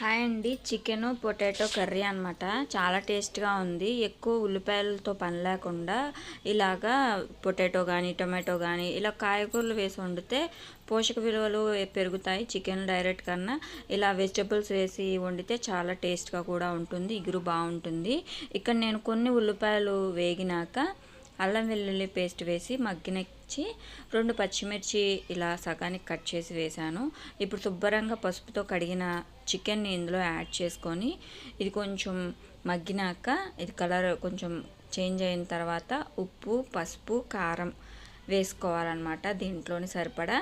Hi అండి. Chicken potato curry అనమాట. చాలా టేస్ట్గా ఉంది. ఎక్కువ ఉల్లిపాయలతో పని లేకుండా ఇలాగా పొటాటో కానీ టొమాటో కానీ ఇలా కాయగూరలు వేసి వండితే పోషక విలువలు పెరుగుతాయి. చికెన్ డైరెక్ట్ కన్నా ఇలా వెజిటబుల్స్ వేసి వండితే చాలా టేస్ట్గా కూడా ఉంటుంది. ఇగురు బాగుంటుంది. ఇక్కడ నేను కొన్ని ఉల్లిపాయలు వేగినాక అల్లం వెల్లుల్లి పేస్ట్ వేసి మగ్గినచ్చి 2 పచ్చిమిర్చి ఇలా సగానికి కట్ చేసి వేసాను. ఇప్పుడు శుభ్రంగా పసుపుతో కడిగిన చికెన్ని ఇందులో యాడ్ చేసుకొని ఇది కొంచెం మగ్గినాక ఇది కలర్ కొంచెం చేంజ్ అయిన తర్వాత ఉప్పు, పసుపు, కారం వేసుకోవాలన్నమాట. దీంట్లోని సరిపడా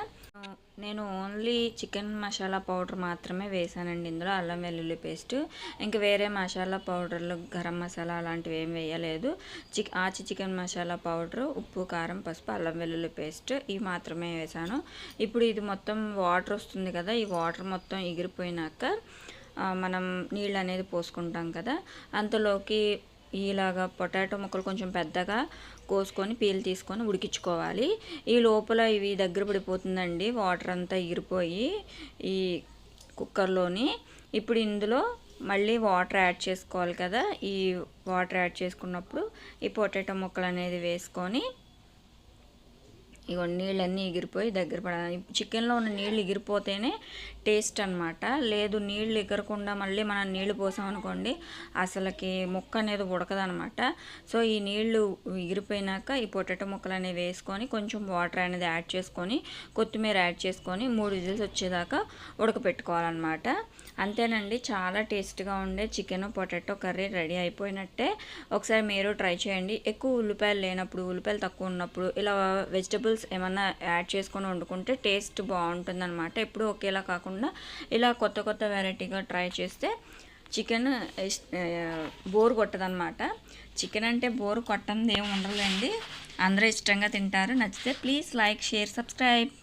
నేను ఓన్లీ చికెన్ మసాలా పౌడర్ మాత్రమే వేసానండి. ఇందులో అల్లం వెల్లుల్లి పేస్ట్, ఇంక వేరే మసాలా పౌడర్లు గరం మసాలా అలాంటివి ఏం వేయలేదు. ఆచి చికెన్ మసాలా పౌడరు, ఉప్పు, కారం, పసుపు, అల్లం వెల్లుల్లి పేస్ట్ ఇవి మాత్రమే వేసాను. ఇప్పుడు ఇది మొత్తం వాటర్ వస్తుంది కదా, ఈ వాటర్ మొత్తం ఎగిరిపోయినాక మనం నీళ్ళు అనేది పోసుకుంటాం కదా, అంతలోకి ఇలాగా పొటాటో ముక్కలు కొంచెం పెద్దగా కోసుకొని పీల్ తీసుకొని ఉడికించుకోవాలి. ఈ లోపల ఇవి దగ్గర పడిపోతుందండి, వాటర్ అంతా ఎగిరిపోయి ఈ కుక్కర్లోని. ఇప్పుడు ఇందులో మళ్ళీ వాటర్ యాడ్ చేసుకోవాలి కదా, ఈ వాటర్ యాడ్ చేసుకున్నప్పుడు ఈ పొటాటో ముక్కలు అనేది వేసుకొని ఇగో నీళ్ళన్నీ ఎగిరిపోయి దగ్గర పడాలి. చికెన్లో ఉన్న నీళ్ళు ఎగిరిపోతేనే టేస్ట్ అనమాట. లేదు నీళ్ళు ఎగరకుండా మళ్ళీ మనం నీళ్ళు పోసామనుకోండి అసలుకి ముక్క అనేది ఉడకదనమాట. సో ఈ నీళ్ళు ఎగిరిపోయినాక ఈ పొటాటో ముక్కలు అనేవి వేసుకొని కొంచెం వాటర్ అనేది యాడ్ చేసుకొని కొత్తిమీర యాడ్ చేసుకొని 3 విజిల్స్ వచ్చేదాకా ఉడకపెట్టుకోవాలన్నమాట. అంతేనండి, చాలా టేస్ట్గా ఉండే చికెన్ పొటాటో కర్రీ రెడీ అయిపోయినట్టే. ఒకసారి మీరు ట్రై చేయండి. ఎక్కువ ఉల్లిపాయలు లేనప్పుడు, ఉల్లిపాయలు తక్కువ ఉన్నప్పుడు ఇలా వెజిటబుల్స్ ఏమన్నా యాడ్ చేసుకొని వండుకుంటే టేస్ట్ బాగుంటుంది అనమాట. ఎప్పుడు ఒకేలా కాకుండా ఇలా కొత్త కొత్త వెరైటీగా ట్రై చేస్తే చికెన్ బోర్ కొట్టదనమాట. చికెన్ అంటే బోర్ కొట్టంది ఏమి ఉండదులేండి, అందరూ ఇష్టంగా తింటారు. నచ్చితే ప్లీజ్ లైక్, షేర్, సబ్స్క్రైబ్.